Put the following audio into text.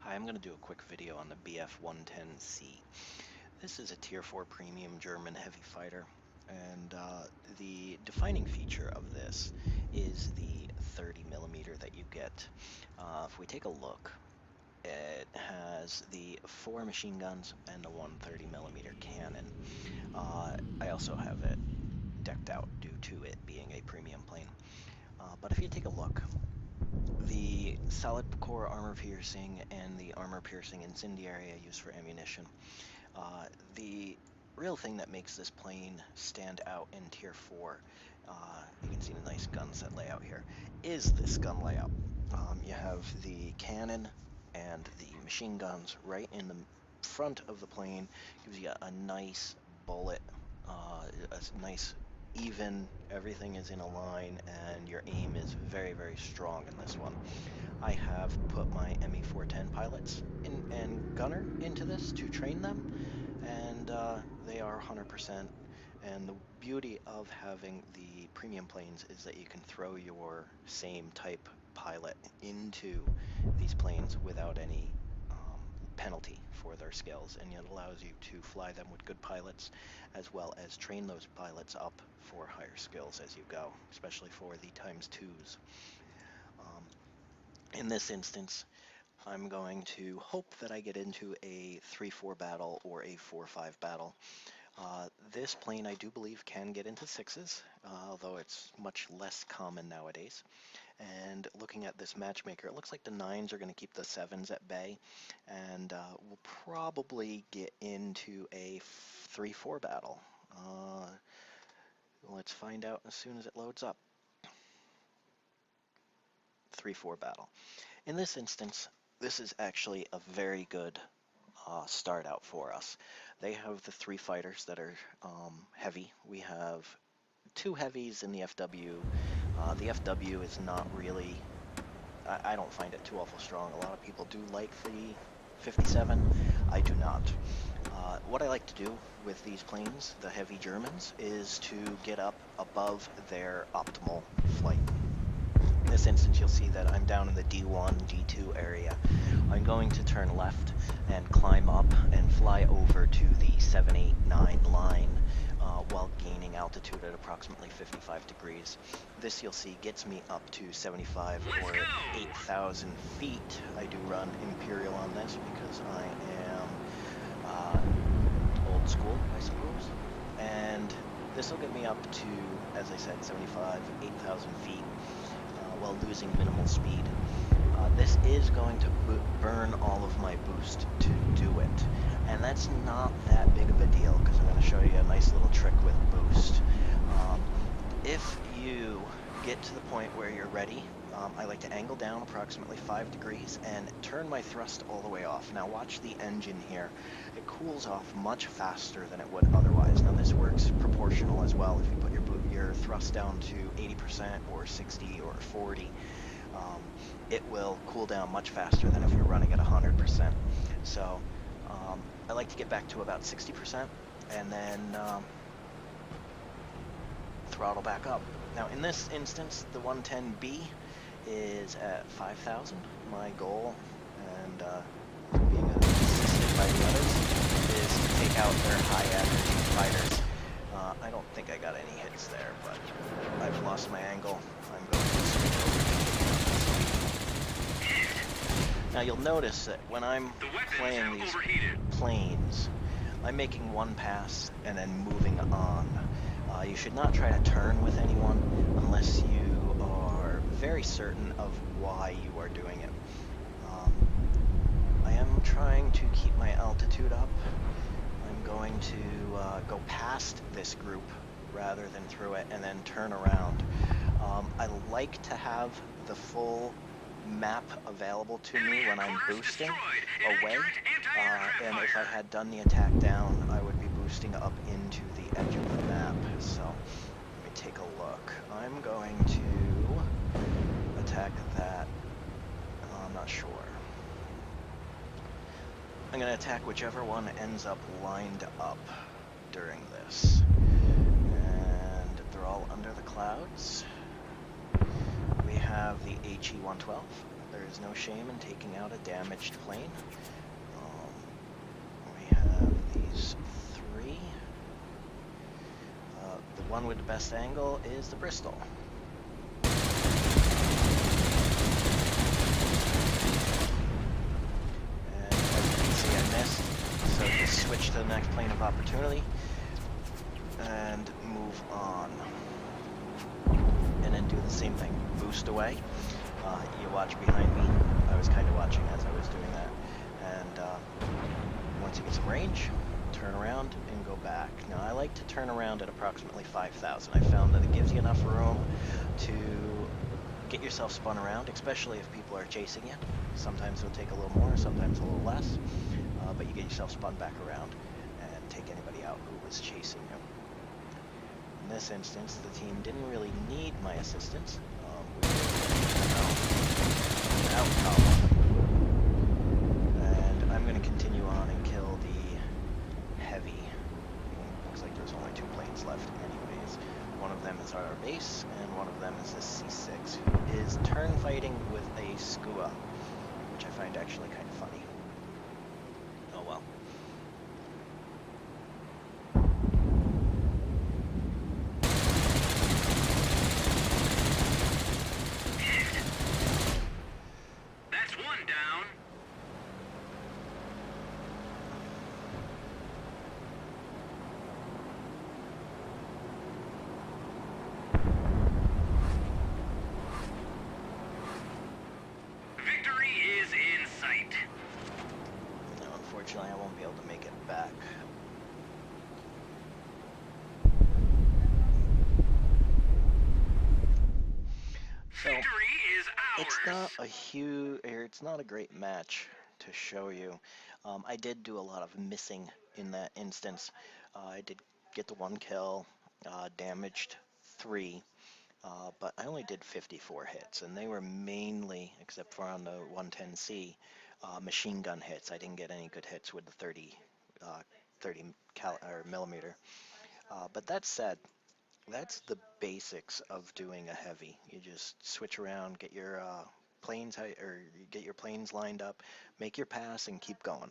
Hi, I'm going to do a quick video on the Bf110C. This is a Tier 4 premium German heavy fighter, and the defining feature of this is the 30mm that you get. If we take a look, it has the 4 machine guns and the one 30mm cannon. I also have it decked out due to it being a premium plane. But if you take a look, the solid core armor piercing and the armor piercing incendiary I use for ammunition. The real thing that makes this plane stand out in Tier 4, you can see the nice gun set layout here, is this gun layout. You have the cannon and the machine guns right in the front of the plane. Gives you a nice bullet, a nice even, everything is in a line, and your aim is very, very strong in this one. I have put my ME410 pilots and gunner into this to train them, and they are 100%. And the beauty of having the premium planes is that you can throw your same type pilot into these planes without any penalty for their skills, and it allows you to fly them with good pilots as well as train those pilots up for higher skills as you go, especially for the ×2s. In this instance, I'm going to hope that I get into a 3-4 battle or a 4-5 battle. This plane I do believe can get into 6s, although it's much less common nowadays. And looking at this matchmaker, it looks like the 9s are going to keep the 7s at bay, and we'll probably get into a 3-4 battle. Let's find out as soon as it loads up. 3-4 battle. In this instance, this is actually a very good start out for us. They have the 3 fighters that are heavy. We have 2 heavies in the FW. The FW is not really, I don't find it too awful strong. A lot of people do like the 57. I do not. What I like to do with these planes, the heavy Germans, is to get up above their optimal flight. In this instance, you'll see that I'm down in the D1, D2 area. I'm going to turn left and climb up and fly over to the 789 line while gaining altitude at approximately 55 degrees. This, you'll see, gets me up to 75 or 8,000 feet. I do run Imperial on this because I am old school, I suppose. And this will get me up to, as I said, 75, 8,000 feet. While losing minimal speed. This is going to burn all of my boost to do it, and that's not that big of a deal because I'm going to show you a nice little trick with boost. If you get to the point where you're ready, I like to angle down approximately 5 degrees and turn my thrust all the way off. Now watch the engine here. It cools off much faster than it would otherwise. Now this works proportional as well. If you put your thrust down to 80% or 60 or 40, it will cool down much faster than if you're running at 100%. So I like to get back to about 60% and then throttle back up. Now in this instance, the 110B is at 5,000. My goal, and being assisted by the others, is to take out their high-energy fighters. I don't think I got any hits there, but I've lost my angle. I'm going to switch over. Now you'll notice that when I'm playing these planes, I'm making one pass and then moving on. You should not try to turn with anyone unless you are very certain of why you are doing it. I am trying to keep my altitude up. I'm going to go past this group rather than through it and then turn around. I like to have the full map available to me when I'm boosting away, and if I had done the attack down, I would be boosting up into the edge of the map. So let me take a look. I'm going to attack that. I'm not sure. I'm going to attack whichever one ends up lined up during this. And they're all under the clouds. We have the HE-112, there is no shame in taking out a damaged plane. We have these three. The one with the best angle is the Bristol. And as you can see, I missed. So just switch to the next plane of opportunity and move on. And then do the same thing. Boost away. You watch behind me. I was kind of watching as I was doing that. And once you get some range, turn around and go back. Now I like to turn around at approximately 5,000. I found that it gives you enough room to get yourself spun around, especially if people are chasing you. Sometimes it'll take a little more, sometimes a little less, but you get yourself spun back around and take anybody out who was chasing you. In this instance, the team didn't really need my assistance. We were out column. And I'm going to continue on and kill the heavy. Looks like there's only 2 planes left anyways. One of them is our base, and one of them is this C-6, who is turn fighting with a skua, which I find actually kind of funny. Oh well. That's one down. Victory is in sight. No, unfortunately, I won't be able to make it back. So, Victory is ours. it's not a great match to show you. I did do a lot of missing in that instance. I did get the 1 kill, damaged 3, but I only did 54 hits, and they were mainly, except for on the 110C, machine gun hits. I didn't get any good hits with the 30 millimeter. But that said, that's the basics of doing a heavy. You just switch around, get your planes lined up, make your pass, and keep going.